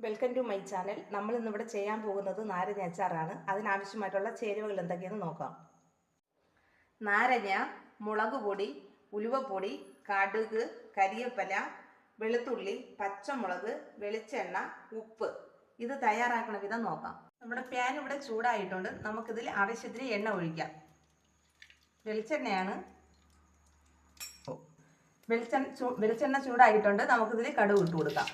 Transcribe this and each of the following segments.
Welcome to my channel. നമ്മൾ ഇന്നിവിടെ ചെയ്യാൻ പോകുന്നത് നാരങ്ങ അച്ചാറാണ്. അതിനാവശ്യമായിട്ടുള്ള ചേരുവകൾ എന്തൊക്കെയെന്ന് നോക്കാം. നാരങ്ങ, മുളക് പൊടി, ഉലുവപ്പൊടി, കടുക്, കരിവേപ്പില, വെളുത്തുള്ളി, പച്ചമുളക്, വെളിച്ചെണ്ണ, ഉപ്പ്. ഇത് തയ്യാറാക്കുന്ന വിധം നോക്കാം. നമ്മുടെ പാൻ ഇവിടെ ചൂടായിട്ടുണ്ട്. നമുക്കിതിൽ ആവശ്യത്തിന് എണ്ണ ഒഴിക്കാം. വെളിച്ചെണ്ണയാണ്. വെളിച്ചെണ്ണ ചൂടായിട്ടുണ്ട്. നമുക്കിതിൽ കടുക് ഇട്ട് കൊടുക്കാം.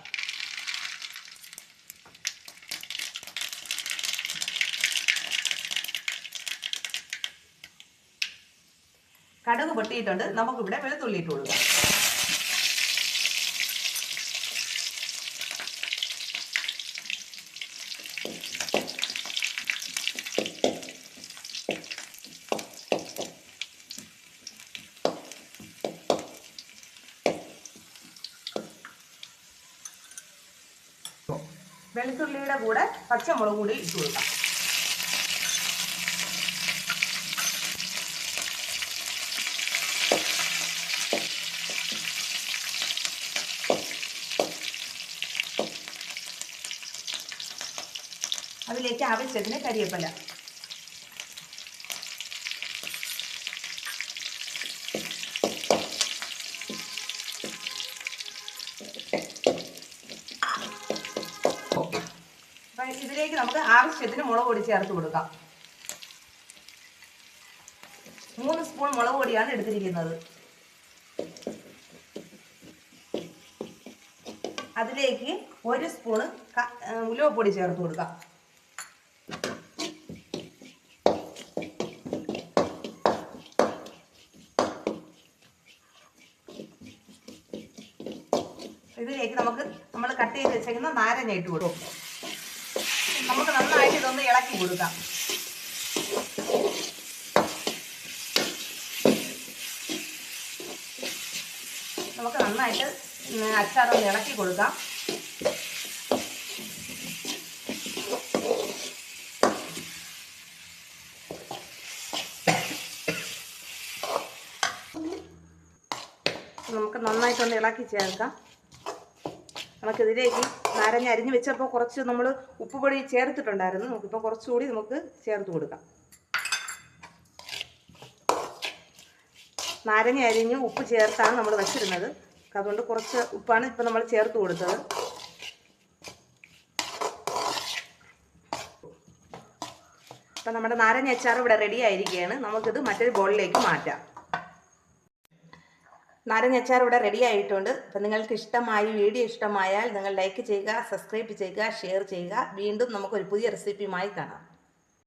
കടുക് പൊട്ടിയിട്ടുണ്ട്. നമുക്കിവിടെ വെളുത്തുള്ളി ഇട്ട് കൊടുക്കാം. വെളുത്തുള്ളിയുടെ കൂടെ പച്ചമുളക് കൂടി ഇട്ട് കൊടുക്കാം. അതിലേക്ക് ആവശ്യത്തിന് കരിവേപ്പില, ഇതിലേക്ക് നമുക്ക് ആവശ്യത്തിന് മുളക് പൊടി ചേർത്ത് കൊടുക്കാം. 3 സ്പൂൺ മുളക് പൊടിയാണ് എടുത്തിരിക്കുന്നത്. അതിലേക്ക് 1 സ്പൂണ് ഉലുവപ്പൊടി ചേർത്ത് കൊടുക്കാം. ഇതിലേക്ക് നമ്മൾ കട്ട് ചെയ്ത് വെച്ചേക്കുന്ന നാരങ്ങ ഇട്ട് കൊടുക്കും. നമുക്ക് നന്നായിട്ട് ഇതൊന്ന് ഇളക്കി കൊടുക്കാം. നമുക്ക് നന്നായിട്ട് അച്ചാറൊന്ന് ഇളക്കി കൊടുക്കാം. നമുക്ക് നന്നായിട്ടൊന്ന് ഇളക്കി ചേർക്കാം. നമുക്കിതിലേക്ക് നാരങ്ങ അരിഞ്ഞ് വെച്ചപ്പോൾ കുറച്ച് നമ്മൾ ഉപ്പുപൊടി ചേർത്തിട്ടുണ്ടായിരുന്നു. നമുക്കിപ്പോൾ കുറച്ചുകൂടി നമുക്ക് ചേർത്ത് കൊടുക്കാം. നാരങ്ങ അരിഞ്ഞ് ഉപ്പ് ചേർത്താണ് നമ്മൾ വെച്ചിരുന്നത്. അതുകൊണ്ട് കുറച്ച് ഉപ്പാണ് ഇപ്പം നമ്മൾ ചേർത്ത് കൊടുത്തത്. അപ്പം നമ്മുടെ നാരങ്ങ അച്ചാർ ഇവിടെ റെഡി ആയിരിക്കുകയാണ്. നമുക്കിത് മറ്റൊരു ബോളിലേക്ക് മാറ്റാം. നാരങ്ങ അച്ചാർ ഇവിടെ റെഡി ആയിട്ടുണ്ട്. അപ്പം നിങ്ങൾക്ക് വീഡിയോ ഇഷ്ടമായാൽ നിങ്ങൾ ലൈക്ക് ചെയ്യുക, സബ്സ്ക്രൈബ് ചെയ്യുക, ഷെയർ ചെയ്യുക. വീണ്ടും നമുക്കൊരു പുതിയ റെസിപ്പിയുമായി കാണാം.